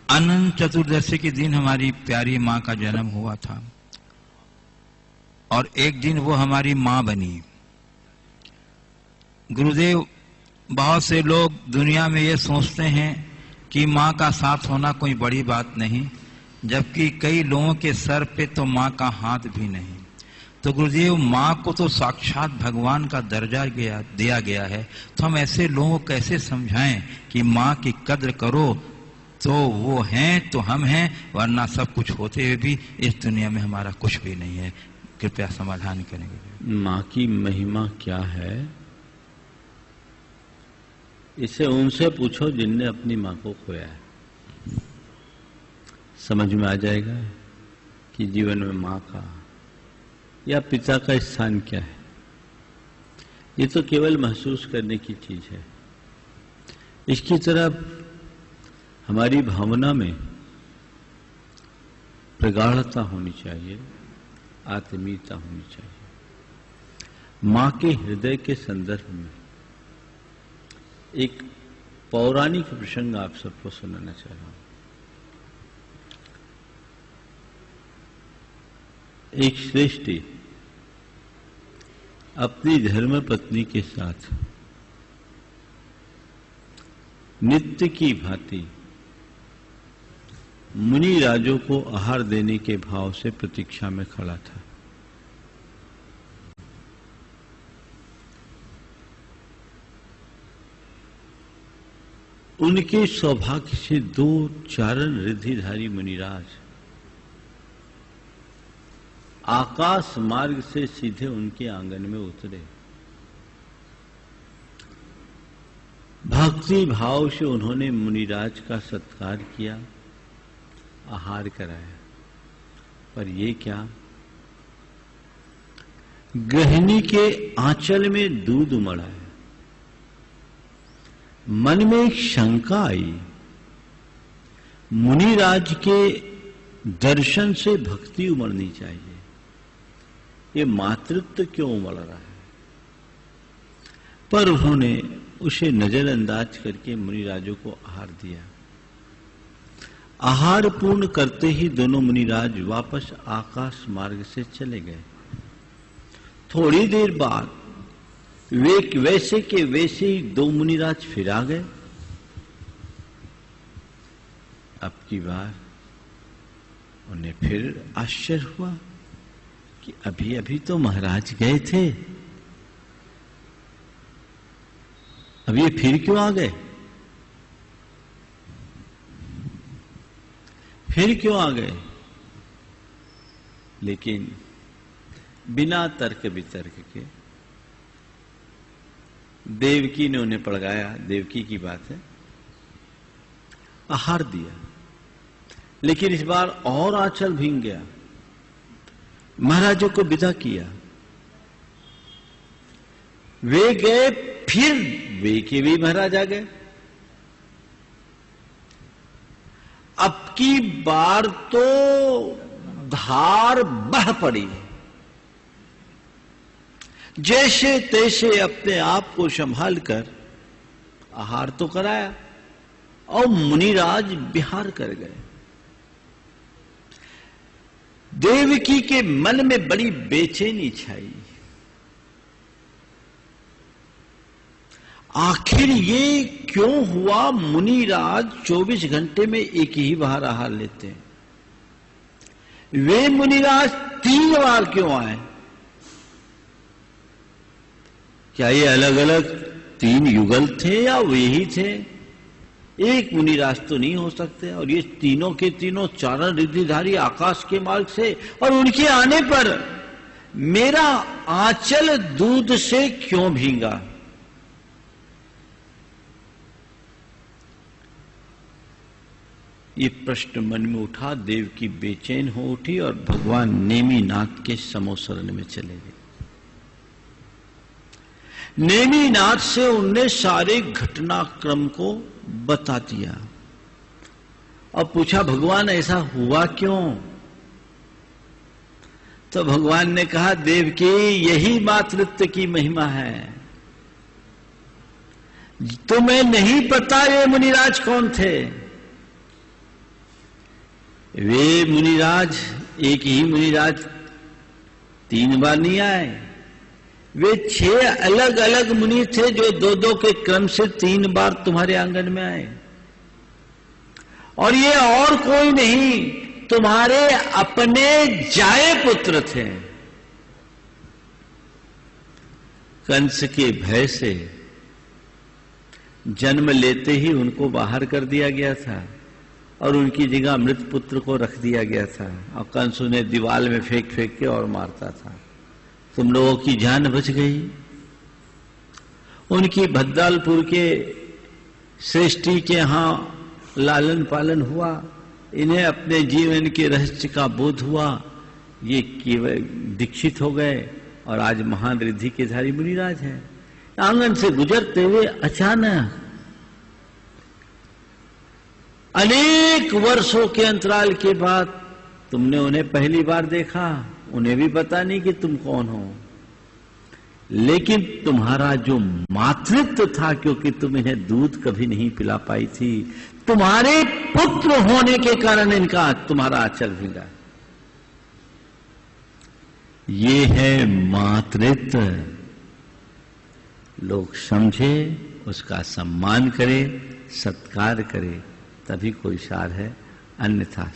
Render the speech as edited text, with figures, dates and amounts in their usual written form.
अनंत चतुर्दशी के दिन हमारी प्यारी माँ का जन्म हुआ था और एक दिन वो हमारी माँ बनी। गुरुदेव, बहुत से लोग दुनिया में ये सोचते हैं कि माँ का साथ होना कोई बड़ी बात नहीं, जबकि कई लोगों के सर पे तो माँ का हाथ भी नहीं। तो गुरुदेव, माँ को तो साक्षात भगवान का दर्जा दिया गया है, तो हम ऐसे लोगों को कैसे समझाएं कि माँ की कद्र करो, तो वो हैं तो हम हैं, वरना सब कुछ होते हुए भी इस दुनिया में हमारा कुछ भी नहीं है। कृपया समाधान करेंगे। माँ की महिमा क्या है, इसे उनसे पूछो जिनने अपनी माँ को खोया है। समझ में आ जाएगा कि जीवन में माँ का या पिता का स्थान क्या है। ये तो केवल महसूस करने की चीज है। इसकी तरफ हमारी भावना में प्रगाढ़ता होनी चाहिए, आत्मीयता होनी चाहिए। माँ के हृदय के संदर्भ में एक पौराणिक प्रसंग आप सबको सुनाना चाह रहा हूं। एक श्रेष्ठी अपनी धर्म पत्नी के साथ नित्य की भांति मुनि राजों को आहार देने के भाव से प्रतीक्षा में खड़ा था। उनके सौभाग्य से 2 चारण रिद्धिधारी मुनिराज आकाश मार्ग से सीधे उनके आंगन में उतरे। भक्ति भाव से उन्होंने मुनिराज का सत्कार किया, आहार कराया। पर ये क्या, गृहिणी के आंचल में दूध उमड़ा है। मन में एक शंका आई, मुनिराज के दर्शन से भक्ति उमड़नी चाहिए, ये मातृत्व क्यों उमड़ रहा है। पर उन्होंने उसे नजरअंदाज करके मुनिराजों को आहार दिया। आहार पूर्ण करते ही दोनों मुनिराज वापस आकाश मार्ग से चले गए। थोड़ी देर बाद वे वैसे के वैसे ही 2 मुनिराज फिर आ गए। अब की बार उन्हें फिर आश्चर्य हुआ कि अभी अभी तो महाराज गए थे, अब ये फिर क्यों आ गए, फिर क्यों आ गए। लेकिन बिना तर्क वितर्क के देवकी ने उन्हें पड़गाया। देवकी की बात है, आहार दिया। लेकिन इस बार और आंचल भींग गया। महाराजों को विदा किया। वे गए, फिर वे के भी महाराज आ गए। अब की बार तो धार बह पड़ी। जैसे तैसे अपने आप को संभाल कर आहार तो कराया और मुनिराज विहार कर गए। देवकी के मन में बड़ी बेचैनी छाई। आखिर ये क्यों हुआ, मुनिराज 24 घंटे में एक ही बार आहार लेते हैं, वे मुनिराज 3 बार क्यों आए। क्या ये अलग अलग 3 युगल थे या वे ही थे। एक मुनिराज तो नहीं हो सकते। और ये तीनों के तीनों चारण रिद्धिधारी आकाश के मार्ग से, और उनके आने पर मेरा आंचल दूध से क्यों भींगा। ये प्रश्न मन में उठा। देवकी बेचैन हो उठी और भगवान नेमिनाथ के समोसरण में चले गए। नेमिनाथ से उनने सारे घटनाक्रम को बता दिया और पूछा, भगवान ऐसा हुआ क्यों। तो भगवान ने कहा, देवकी यही मातृत्व की महिमा है। तुम्हें नहीं पता ये मुनिराज कौन थे। वे मुनिराज, एक ही मुनिराज 3 बार नहीं आए, वे 6 अलग अलग मुनि थे जो 2-2 के क्रम से 3 बार तुम्हारे आंगन में आए। और ये और कोई नहीं, तुम्हारे अपने जाए पुत्र थे। कंस के भय से जन्म लेते ही उनको बाहर कर दिया गया था और उनकी जगह मृत पुत्र को रख दिया गया था और कंस उन्हें दीवार में फेंक फेंक के और मारता था। तुम लोगों की जान बच गई। उनकी भद्दालपुर के श्रेष्ठी के यहां लालन पालन हुआ, इन्हें अपने जीवन के रहस्य का बोध हुआ, ये केवल दीक्षित हो गए और आज महान रिद्धि के धारी मुनिराज हैं। आंगन से गुजरते हुए अचानक अनेक वर्षों के अंतराल के बाद तुमने उन्हें पहली बार देखा। उन्हें भी पता नहीं कि तुम कौन हो, लेकिन तुम्हारा जो मातृत्व था, क्योंकि तुम इन्हें दूध कभी नहीं पिला पाई थी, तुम्हारे पुत्र होने के कारण इनका तुम्हारा आंचल भीगा। ये है मातृत्व। लोग समझे, उसका सम्मान करे, सत्कार करे, तभी कोई सार है, अन्यथा